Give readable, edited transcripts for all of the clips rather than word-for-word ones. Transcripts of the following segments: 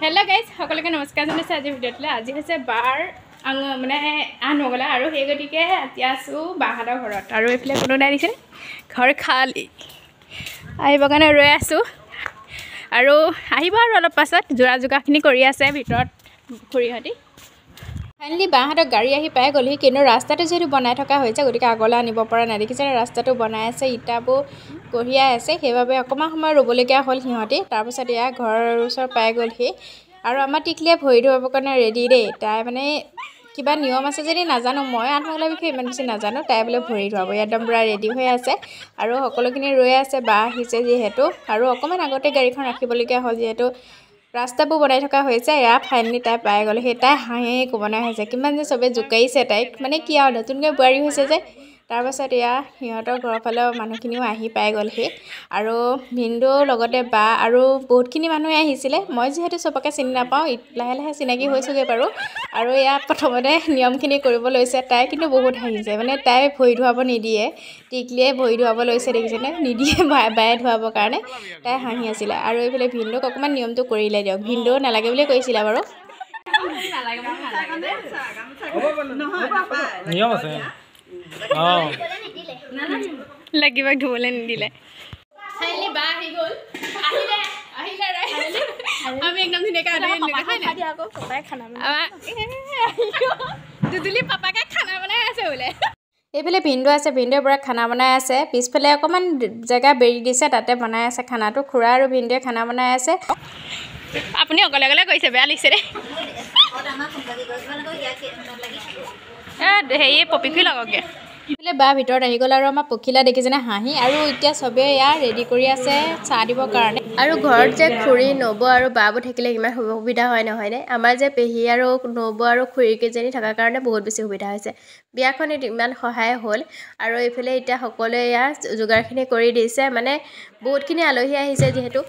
hello guys सकलोके नमस्कार जनाइছোঁ আজি ভিডিঅ'টোলৈ আজি হৈছে বাৰ মানে 8 নগলা আৰু সেই গতিকে এতিয়া আছো বাহাদৰ ঘৰত আৰু এইফালে কোনো নাই দিছে ঘৰ খালি আহিব কাৰণে ৰৈ আছো আৰু আহিব আৰু অলপ পাছত জোৰা জোগাখিনি কৰি আছে ভিতৰত খুৰীহঁতি ফাইনালি বাহাদৰ গাড়ী আহি পাই গ'লহি কিন্তু ৰাস্তাটো যেহেতু বনাই থকা হৈছে গতিকে আগলৈ আনিব পৰা নাই দেখিছে ৰাস্তাটো বনাই আছে ইটাবোৰ কঢ়িয়াই আছে সেইবাবে অকণমান সময় ৰ'বলগীয়া হ'ল সিহঁতি তাৰপিছত এয়া ঘৰৰ ওচৰ পাই গ'লহি আৰু আমাৰ টিকলিয়ে ভৰি ধুৱাবৰ কাৰণে ৰেডি দেই তাই মানে কিবা নিয়ম আছে যদি নাজানো মই আঠমঙলাৰ বিষয়ে ইমান বেছি নাজানো তাই বোলে ভৰি ধুৱাব একদম পূৰা ৰেডি হৈ আছে আৰু সকলোখিনি ৰৈ আছে বা আহিছে যিহেতু আৰু অকণমান আগতে গাড়ীখন ৰাখিবলগীয়া হ'ল যিহেতু ৰাস্তাবোৰ বনাই থকা হৈছে এয়া ফাইনালি তাই পাই গ'ল সেই তাই হাঁহে ক'বনাই হৈছে কিমান যে চবে জোকাইছে তাইক মানে কি আৰু নতুনকৈ বোৱাৰী হৈছে যে তাৰপাছত এয়া সিহঁতৰ ঘৰৰ ফালৰ মানুহখিনিও আহি পাই গ'লহি আৰু ভিনদেউ লগতে বা আৰু বহুতখিনি মানুহে আহিছিলে মই যিহেতু চবকে চিনি নাপাওঁ লাহে লাহে চিনাকি হৈছোগৈ বাৰু আৰু এয়া প্ৰথমতে নিয়মখিনি কৰিব লৈছে তাই কিন্তু বহুত হাঁহিছে মানে তাই ভৰি ধুৱাব নিদিয়ে টিকলিয়ে ভৰি ধুৱাব লৈছে দেখিছেনে নিদিয়ে বায়ে ধুৱাবৰ কাৰণে তাই হাঁহি আছিলে আৰু এইফালে ভিনদেউক অকণমান নিয়মটো কৰিলে দিয়ক ভিনদেউ নালাগে বুলি কৈছিলে বাৰু নিয়ম আছে লাগিব ধুবলৈ নিদিলে ফাইনালি বা আহি গ'ল আহিলে আমি একদম ধুনীয়াকৈ আদৰি দুদুলি পাপাকে খানা বনাই আছে বোলে এইফালে ভিনদেউ আছে ভিনদেউৰ পৰা খানা বনাই আছে পিছফালে অকণমান জেগা বেৰি দিছে তাতে বনাই আছে খানাটো খুৰা আৰু ভিনদেউৱে খানা বনাই আছে আপুনি অকলে অকলে কৰিছে বেয়া লাগিছে দেই হেৰি পপিফি লগকে এইফালে বা ভিতৰত আহি গ'ল আৰু আমাৰ পখিলা দেখিছেনে হাঁহি আৰু এতিয়া চবেই ইয়াৰ ৰেডি কৰি আছে চাহ দিবৰ কাৰণে আৰু ঘৰত যে খুৰী নবৌ আৰু বাবোৰ থাকিলে ইমান সুবিধা হয় নহয়নে আমাৰ যে পেহী আৰু নবৌ আৰু খুৰীকেইজনী থকাৰ কাৰণে বহুত বেছি সুবিধা হৈছে বিয়াখন ইমান সহায় হ'ল আৰু এইফালে এতিয়া সকলোৱে ইয়াৰ যোগাৰখিনি কৰি দিছে মানে বহুতখিনি আলহী আহিছে যিহেতু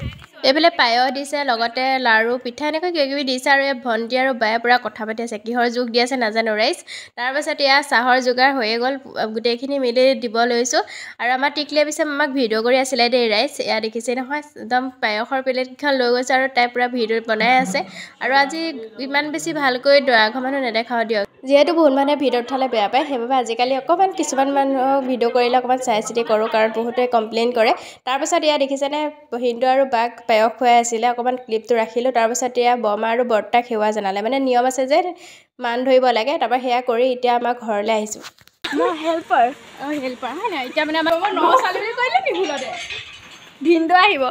এইফালে পায়স দিছে লগতে লাৰু পিঠা এনেকৈ কিবাকিবি দিছে আৰু এই ভণ্টি আৰু বায়ে পূৰা কথা পাতি আছে কিহৰ যোগ দি আছে নাজানো ৰাইজ তাৰপাছত এয়া চাহৰ যোগাৰ হৈয়ে গ'ল গোটেইখিনি মিলি দিব লৈছোঁ আৰু আমাৰ টিকলিয়ে পিছে আমাক ভিডিঅ' কৰি আছিলে দেই ৰাইজ এয়া দেখিছে নহয় একদম পায়সৰ প্লেটকেইখন লৈ গৈছে আৰু তাই পূৰা ভিডিঅ' বনাই আছে আৰু আজি ইমান বেছি ভালকৈ দৰাঘৰ মানুহ নেদেখাওঁ দিয়ক যিহেতু বহুত মানুহে ভিডিঅ'ত উঠালে বেয়া পায় সেইবাবে আজিকালি অকণমান কিছুমান মানুহক ভিডিঅ' কৰিলে অকণমান চাই চিতি কৰোঁ কাৰণ বহুতে কমপ্লেইন কৰে তাৰপাছত এয়া দেখিছেনে হিন্দু আৰু বাক পায়স খুৱাই আছিলে অকণমান ক্লিপটো ৰাখিলোঁ তাৰপাছত এয়া বৰমা আৰু বৰ্তাক সেৱা জনালে মানে নিয়ম আছে যে মান ধৰিব লাগে তাৰপৰা সেয়া কৰি এতিয়া আমাৰ ঘৰলৈ আহিছোঁ মই হেল্পাৰ হয় নাই এতিয়া মানে আমাৰ ন ছোৱালী বুলি কৰিলে কি ভুলতে ভিনদেউ আহিব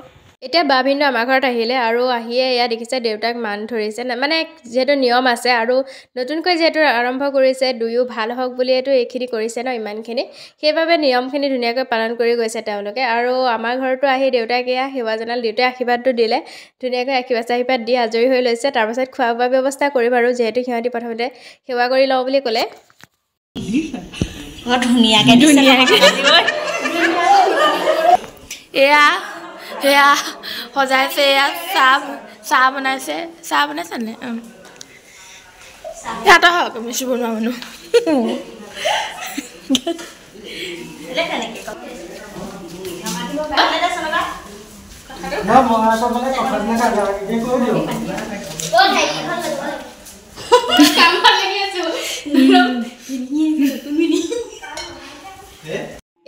এতিয়া বা ভিনদেউ আমাৰ ঘৰত আহিলে আৰু আহিয়ে এয়া দেখিছে দেউতাক মান ধৰিছে মানে যিহেতু নিয়ম আছে আৰু নতুনকৈ যিহেতু আৰম্ভ কৰিছে দুয়ো ভাল হওক বুলিয়েতো এইখিনি কৰিছে ন ইমানখিনি সেইবাবে নিয়মখিনি ধুনীয়াকৈ পালন কৰি গৈছে তেওঁলোকে আৰু আমাৰ ঘৰতো আহি দেউতাক এয়া সেৱা জনাল দেউতাই আশীৰ্বাদটো দিলে ধুনীয়াকৈ আশীৰ্বাদ দি আজৰি হৈ লৈছে তাৰপাছত খোৱা বোৱা ব্যৱস্থা কৰিম আৰু যিহেতু সিহঁতি প্ৰথমতে সেৱা কৰি লওঁ বুলি ক'লে ধুনীয়াকৈ এয়া সেয়া সজাইছে এয়া চাহ বনাইছে নে ইয়াতে হওক বেছি বনোৱা মানুহ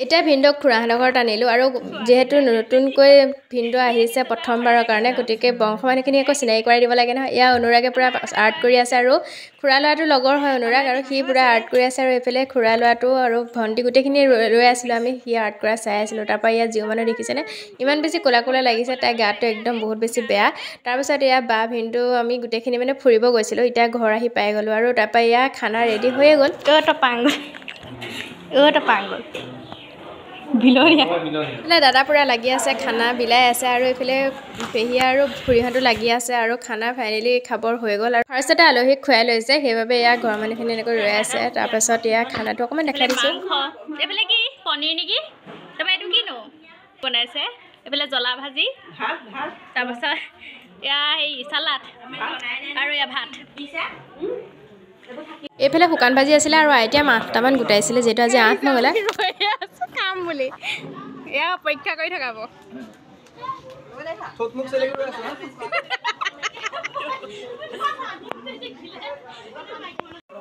এতিয়া ভিনদেউক খুৰাহঁতৰ ঘৰত আনিলোঁ আৰু যিহেতু নতুনকৈ ভিনদেউ আহিছে প্ৰথমবাৰৰ কাৰণে গতিকে বংশ মানুহখিনি আকৌ চিনাকি কৰাই দিব লাগে নহয় এয়া অনুৰাগে পূৰা আৰ্ট কৰি আছে আৰু খুৰা ল'ৰাটো লগৰ হয় অনুৰাগ আৰু সি পূৰা আৰ্ট কৰি আছে আৰু এইফালে খুৰা ল'ৰাটো আৰু ভণ্টি গোটেইখিনি ৰৈ আছিলোঁ আমি সি আৰ্ট কৰা চাই আছিলোঁ তাৰপৰা ইয়াত জীৱ মানুহ দেখিছেনে ইমান বেছি ক'লা ক'লা লাগিছে তাই গাটো একদম বহুত বেছি বেয়া তাৰপিছত এয়া বা ভিনদেউ আমি গোটেইখিনি মানে ফুৰিব গৈছিলোঁ এতিয়া ঘৰ আহি পাই গ'লোঁ আৰু তাৰপৰা এয়া খানা ৰেডি হৈয়ে গ'ল টপাংগল এইফালে দাদা পূৰা লাগি আছে খানা বিলাই আছে আৰু এইফালে পেহী আৰু খুৰীহঁতো লাগি আছে আৰু খানা ফাইনেলি খাবৰ হৈ গ'ল আৰু ফাৰ্ষ্টতে আলহীক খুৱাই লৈছে সেইবাবে এয়া ঘৰৰ মানুহখিনি এনেকৈ ৰৈ আছে তাৰপাছত এয়া খানাটো অকণমান দেখাই দিছোঁ এইফালে কি পনীৰ নেকি তাৰপৰা এইটো কিনো বনাইছে এইফালে জ্বলা ভাজি তাৰপাছত এয়া হেৰি চালাড আৰু এয়া ভাত এইফালে শুকান ভাজি আছিলে আৰু আইতিয়া মাছটামান গোটাইছিলে যিহেতু আজি 8 নগলা কাম বুলি এয়া পৰীক্ষা কৰি থকাব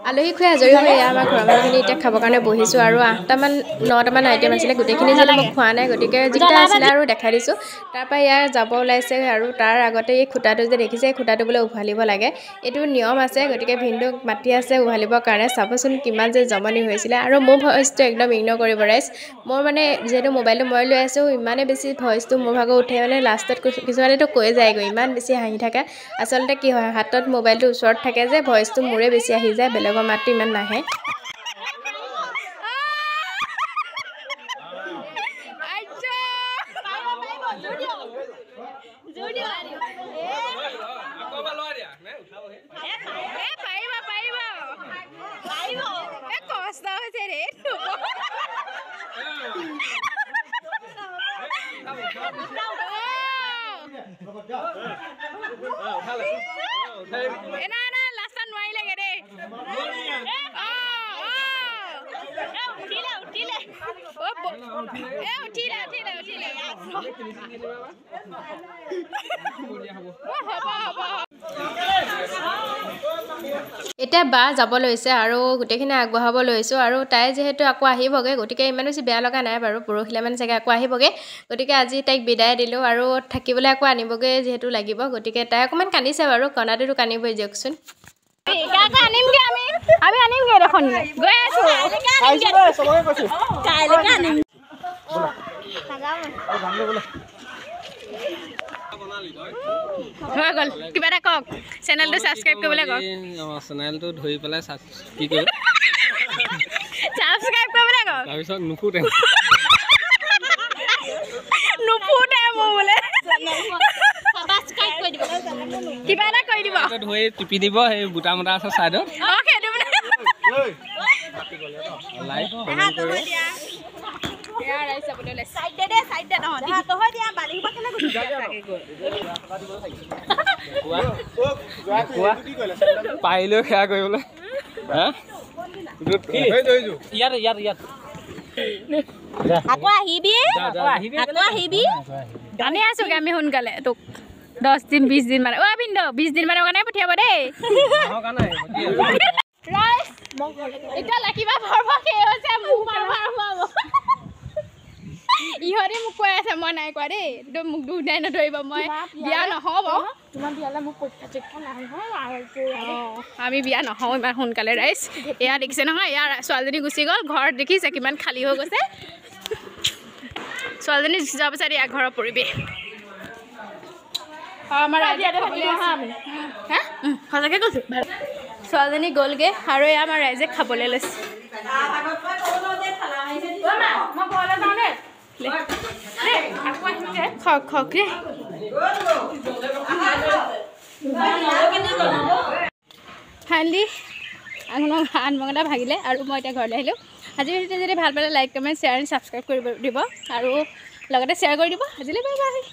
আলহী খুৱাই আজৰি হৈ আমাৰ ঘৰৰ মানুহখিনি এতিয়া খাবৰ কাৰণে বহিছোঁ আৰু 8টামান 9টামান আইটেম আছিলে গোটেইখিনি যিহেতু মোক খোৱা নাই গতিকে যিকেইটা আছিলে আৰু দেখাই দিছোঁ তাৰপৰা ইয়াৰ যাব ওলাইছে আৰু তাৰ আগতে এই খুটাটো যে দেখিছে এই খুটাটো বোলে উভালিব লাগে এইটো নিয়ম আছে গতিকে ভিনদেউক মাতি আছে উভালিবৰ কাৰণে চাবচোন কিমান যে জমনি হৈছিলে আৰু মোৰ ভইচটো একদম ইগন'ৰ কৰিব ৰাইজ মোৰ মানে যিহেতু মোবাইলটো মই লৈ আছোঁ ইমানেই বেছি ভইচটো মোৰ ভাগৰ উঠে মানে লাষ্টত কিছুমানেতো কৈ যায়গৈ ইমান বেছি হাঁহি থাকে আচলতে কি হয় হাতত মোবাইলটো ওচৰত থাকে যে ভইচটো মোৰে বেছি আহি যায় বেলেগৰ মাতটো ইমান নাহে এতিয়া বা যাব লৈছে আৰু গোটেইখিনি আগবঢ়াব লৈছোঁ আৰু তাই যিহেতু আকৌ আহিবগৈ গতিকে ইমান বেছি বেয়া লগা নাই বাৰু পৰহিলৈ মানে চাগে আকৌ আহিবগৈ গতিকে আজি তাইক বিদায় দিলোঁ আৰু থাকিবলৈ আকৌ আনিবগৈ যিহেতু লাগিব গতিকে তাই অকণমান কান্দিছে বাৰু কণাটোতো কান্দিবই দিয়কচোন আনিমগৈ দেখোন গৈ আছোঁ হৈ গ'ল কিবা এটা কওক চেনেলটো ছাবস্ক্ৰাইব কৰিবলৈ কওক চেনেলটো ধৰি পেলাই কি কৰিম ছাবস্ক্ৰাইব কৰিবলৈ কওক তাৰপিছত নুফুটে মোৰ বোলে কিবা এটা কৰি দিব ধৰি টিপি দিব সেই বুটা মুটা আছে চাইডত লাইক কমেণ্ট কৰিব পাৰিলেও সেয়া কৰিবলৈ আকৌ আহিবি আনি আছোগে আমি সোনকালে তোক 10 দিন 20 দিন মানে পিন্ধ 20 দিন মানৰ কাৰণে পঠিয়াব দেই এতিয়া লাকিবা ইহঁতে মোক কৈ আছে মই নাই কোৱা দেই একদম মোক দুখ নাই নধৰিব মই বিয়া নহ'ব আমি বিয়া নহওঁ ইমান সোনকালে ৰাইজ এয়া দেখিছে নহয় ইয়াৰ ছোৱালীজনী গুচি গ'ল ঘৰ দেখিছে কিমান খালী হৈ গৈছে ছোৱালীজনী গুচি যোৱাৰ পিছত ইয়াৰ ঘৰৰ পৰিৱেশ আমাৰ সঁচাকৈ কৈছোঁ ছোৱালীজনী গ'লগৈ আৰু এয়া আমাৰ ৰাইজে খাবলৈ লৈছে ফাইনেলি আঠমঙলা ভাগিলে আৰু মই এতিয়া ঘৰলৈ আহিলোঁ আজি ভিডিঅ'টো যদি ভাল পালে like comment share and subscribe কৰিব দিব আৰু লগতে শ্বেয়াৰ কৰি দিব আজিলৈ বাই বাই